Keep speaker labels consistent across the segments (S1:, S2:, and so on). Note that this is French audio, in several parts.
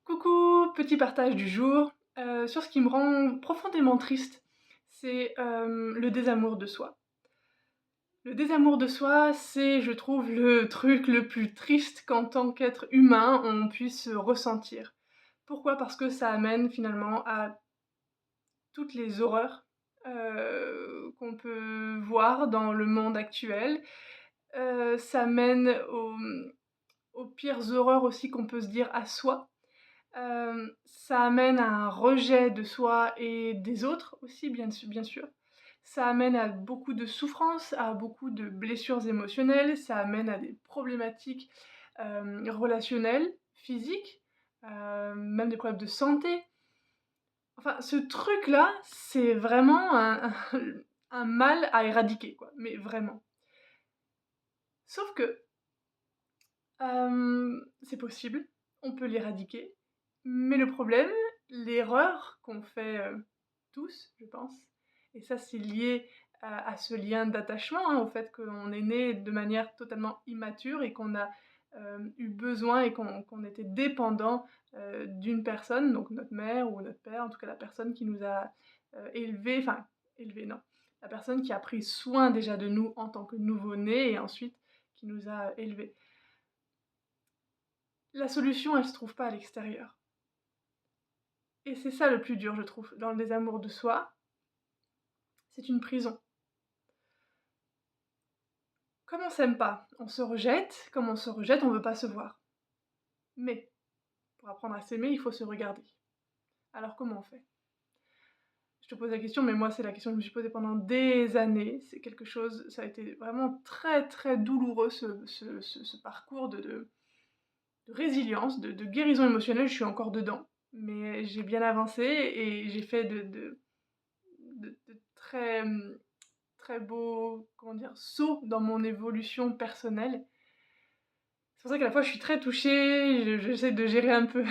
S1: Coucou, petit partage du jour, sur ce qui me rend profondément triste, c'est, le désamour de soi. Le désamour de soi, c'est, je trouve, le truc le plus triste qu'en tant qu'être humain, on puisse ressentir. Pourquoi? Parce que ça amène finalement à toutes les horreurs, qu'on peut voir dans le monde actuel. Ça mène aux pires horreurs aussi qu'on peut se dire à soi. Ça amène à un rejet de soi et des autres aussi, bien sûr. Ça amène à beaucoup de souffrances, à beaucoup de blessures émotionnelles, ça amène à des problématiques, relationnelles, physiques, même des problèmes de santé. Enfin, ce truc-là, c'est vraiment un mal à éradiquer, quoi, mais vraiment. Sauf que, c'est possible, on peut l'éradiquer, mais le problème, l'erreur qu'on fait, tous, je pense, et ça c'est lié à ce lien d'attachement, hein, au fait qu'on est né de manière totalement immature et qu'on a, eu besoin et qu'on était dépendant, d'une personne, donc notre mère ou notre père, en tout cas la personne qui nous a, élevés, enfin élevés non, la personne qui a pris soin déjà de nous en tant que nouveau-nés et ensuite qui nous a élevés. La solution, elle se trouve pas à l'extérieur et c'est ça le plus dur, je trouve, dans le désamour de soi, c'est une prison. Comme on s'aime pas, on se rejette, comme on se rejette, on veut pas se voir. Mais pour apprendre à s'aimer, il faut se regarder. Alors comment on fait? Je te pose la question, mais moi c'est la question que je me suis posée pendant des années. C'est quelque chose, ça a été vraiment très très douloureux ce parcours de résilience, de guérison émotionnelle. Je suis encore dedans, mais j'ai bien avancé et j'ai fait de très très beaux, comment dire, sauts dans mon évolution personnelle. C'est pour ça qu'à la fois je suis très touchée, j'essaie de gérer un peu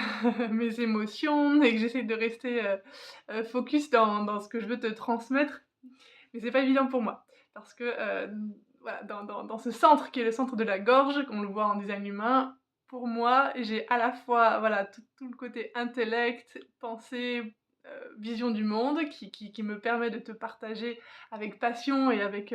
S1: mes émotions et que j'essaie de rester, focus dans ce que je veux te transmettre, mais c'est pas évident pour moi. Parce que, voilà, dans ce centre qui est le centre de la gorge, comme on le voit en design humain, pour moi, j'ai à la fois, voilà, tout le côté intellect, pensée, vision du monde qui me permet de te partager avec passion et avec,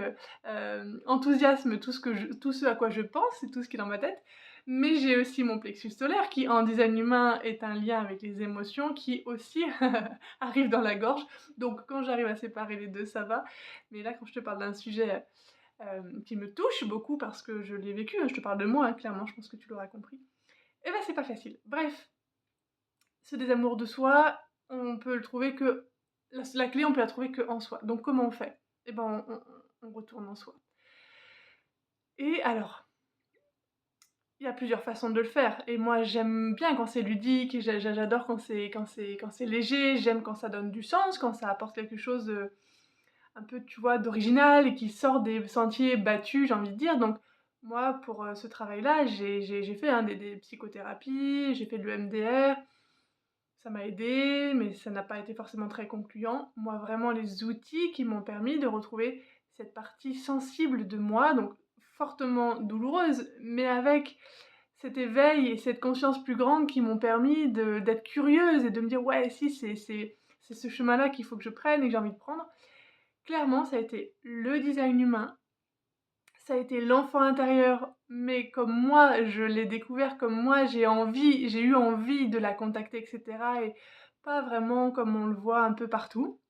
S1: enthousiasme tout ce à quoi je pense et tout ce qui est dans ma tête. Mais j'ai aussi mon plexus solaire qui, en design humain, est un lien avec les émotions qui aussi arrive dans la gorge. Donc quand j'arrive à séparer les 2, ça va. Mais là, quand je te parle d'un sujet, qui me touche beaucoup parce que je l'ai vécu, hein, je te parle de moi, hein, clairement, je pense que tu l'auras compris, et ben, c'est pas facile. Bref, ce désamour de soi, on peut le trouver que la clé, on peut la trouver qu'en soi. Donc comment on fait? Et ben, on retourne en soi. Et alors, il y a plusieurs façons de le faire et moi j'aime bien quand c'est ludique et j'adore quand c'est léger, j'aime quand ça donne du sens, quand ça apporte quelque chose, un peu, tu vois, d'original et qui sort des sentiers battus, j'ai envie de dire. Donc moi, pour, ce travail-là, j'ai fait, hein, des psychothérapies, j'ai fait de l'EMDR, ça m'a aidée, mais ça n'a pas été forcément très concluant. Moi, vraiment, les outils qui m'ont permis de retrouver cette partie sensible de moi, donc fortement douloureuse, mais avec cet éveil et cette conscience plus grande qui m'ont permis d'être curieuse et de me dire: «Ouais, si, c'est ce chemin-là qu'il faut que je prenne et que j'ai envie de prendre». Clairement, ça a été le design humain, ça a été l'enfant intérieur, mais comme moi je l'ai découvert, comme moi j'ai eu envie de la contacter et cetera et pas vraiment comme on le voit un peu partout.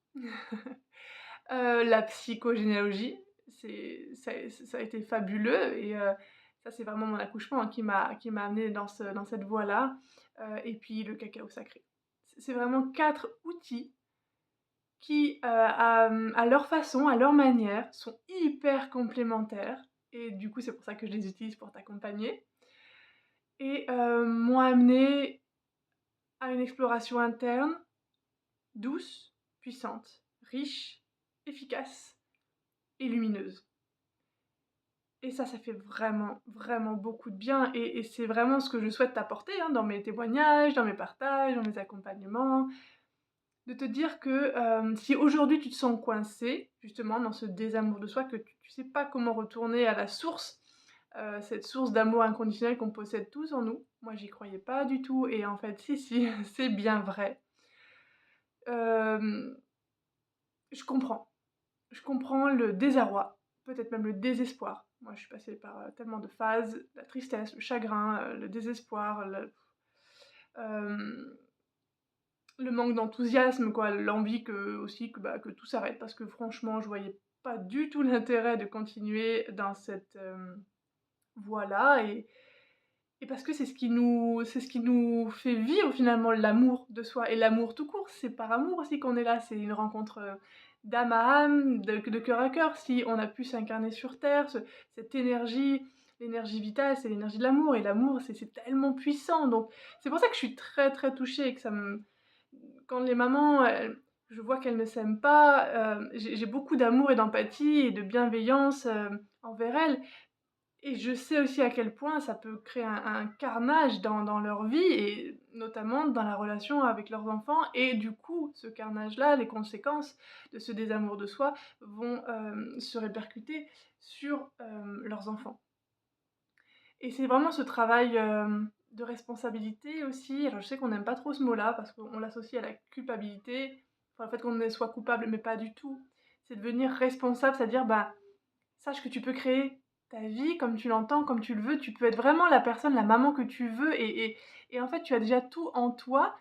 S1: La psychogénéalogie, ça a été fabuleux et ça c'est vraiment mon accouchement, hein, qui m'a amenée dans cette voie-là, et puis le cacao sacré. C'est vraiment 4 outils qui, à leur façon, à leur manière, sont hyper complémentaires et du coup, c'est pour ça que je les utilise pour t'accompagner et m'ont amenée à une exploration interne, douce, puissante, riche, efficace et lumineuse et ça fait vraiment, vraiment beaucoup de bien et c'est vraiment ce que je souhaite t'apporter, hein, dans mes témoignages, dans mes partages, dans mes accompagnements. De te dire que, si aujourd'hui tu te sens coincé, justement dans ce désamour de soi, que tu sais pas comment retourner à la source, cette source d'amour inconditionnel qu'on possède tous en nous, Moi, j'y croyais pas du tout et en fait, si, c'est bien vrai. Hem, je comprends. Je comprends le désarroi, peut-être même le désespoir. Moi, je suis passée par, tellement de phases, la tristesse, le chagrin, le désespoir, hem, le manque d'enthousiasme quoi, l'envie que aussi que tout s'arrête parce que franchement, je voyais pas du tout l'intérêt de continuer dans cette, voie-là et parce que c'est ce qui nous fait vivre finalement l'amour de soi et l'amour tout court. C'est par amour aussi qu'on est là, c'est une rencontre, d'âme à âme, de cœur à cœur. Si on a pu s'incarner sur terre, cette énergie, l'énergie vitale, c'est l'énergie de l'amour et l'amour c'est tellement puissant donc c'est pour ça que je suis très, très touchée et que ça me quand les mamans, je vois qu'elles ne s'aiment pas, j'ai beaucoup d'amour et d'empathie et de bienveillance, envers elles et je sais aussi à quel point ça peut créer un carnage dans leur vie et notamment dans la relation avec leurs enfants et du coup, ce carnage-là, les conséquences de ce désamour de soi vont, se répercuter sur, leurs enfants. Et c'est vraiment ce travail, de responsabilité aussi. Alors je sais qu'on n'aime pas trop ce mot-là parce qu'on l'associe à la culpabilité, enfin, le fait qu'on soit coupable, mais pas du tout. C'est devenir responsable, c'est-à-dire, bah, sache que tu peux créer ta vie comme tu l'entends, comme tu le veux. Tu peux être vraiment la personne, la maman que tu veux et en fait, tu as déjà tout en toi,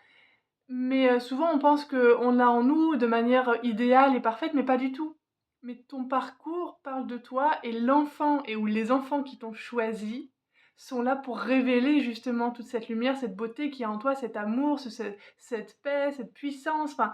S1: mais souvent on pense qu'on l'a en nous de manière, idéale et parfaite, mais pas du tout. Mais ton parcours parle de toi et l'enfant et ou les enfants qui t'ont choisi sont là pour révéler justement toute cette lumière, cette beauté qui est en toi, cet amour, cette paix, cette puissance, enfin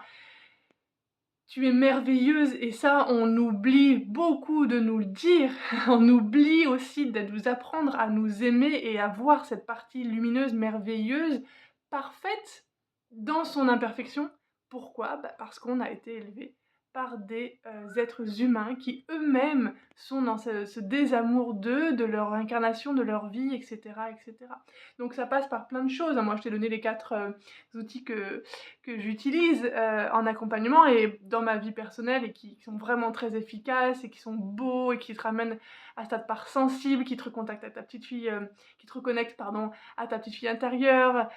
S1: tu es merveilleuse et ça, on oublie beaucoup de nous le dire. On oublie aussi de nous apprendre à nous aimer et à voir cette partie lumineuse, merveilleuse, parfaite dans son imperfection. Pourquoi? Bah, parce qu'on a été élevé par des, êtres humains qui eux-mêmes sont dans ce désamour d'eux, de leur incarnation, de leur vie et cetera et cetera. Donc ça passe par plein de choses, hein. Moi, je t'ai donné les 4 outils que j'utilise, en accompagnement et dans ma vie personnelle et qui sont vraiment très efficaces et qui sont beaux et qui te ramènent à ta part sensible, qui te recontactent à ta petite fille, qui te reconnectent pardon, à ta petite fille intérieure,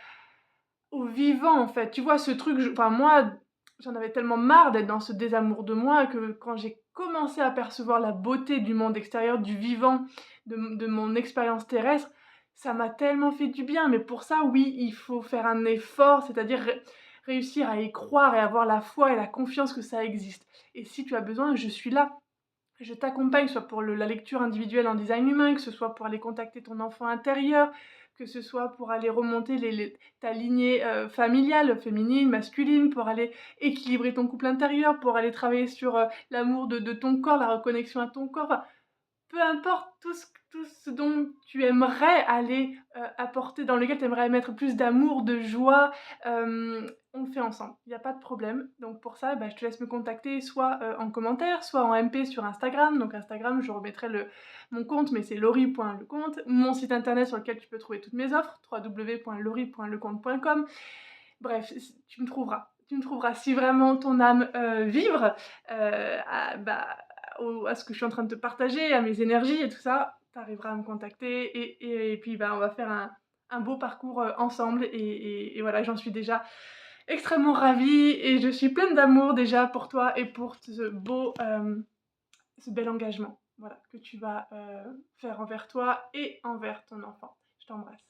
S1: au vivant en fait. Tu vois ce truc, enfin moi, j'en avais tellement marre d'être dans ce désamour de moi que quand j'ai commencé à percevoir la beauté du monde extérieur, du vivant, de mon expérience terrestre, ça m'a tellement fait du bien. Mais pour ça, oui, il faut faire un effort, c'est-à-dire réussir à y croire et avoir la foi et la confiance que ça existe. Et si tu as besoin, je suis là. Je t'accompagne, soit pour la lecture individuelle en design humain, que ce soit pour aller contacter ton enfant intérieur, que ce soit pour aller remonter ta lignée familiale, féminine, masculine, pour aller équilibrer ton couple intérieur, pour aller travailler sur l'amour de ton corps, la reconnexion à ton corps. Enfin, peu importe tout ce dont tu aimerais aller, apporter, dans lequel tu aimerais mettre plus d'amour, de joie, on le fait ensemble. Il y a pas de problème. Donc pour ça, bah, je te laisse me contacter soit, en commentaire, soit en MP sur Instagram. Donc Instagram, je remettrai mon compte, mais c'est laurie.leconte. Mon site internet sur lequel tu peux trouver toutes mes offres, www.laurie.leconte.com. Bref, tu me trouveras. Tu me trouveras si vraiment ton âme, vibre, à ce que je suis en train de te partager, à mes énergies et tout ça, tu arriveras à me contacter et puis, bah, on va faire un beau parcours, ensemble et voilà, j'en suis déjà extrêmement ravie et je suis pleine d'amour déjà pour toi et pour ce bel engagement, voilà, que tu vas, faire envers toi et envers ton enfant. Je t'embrasse.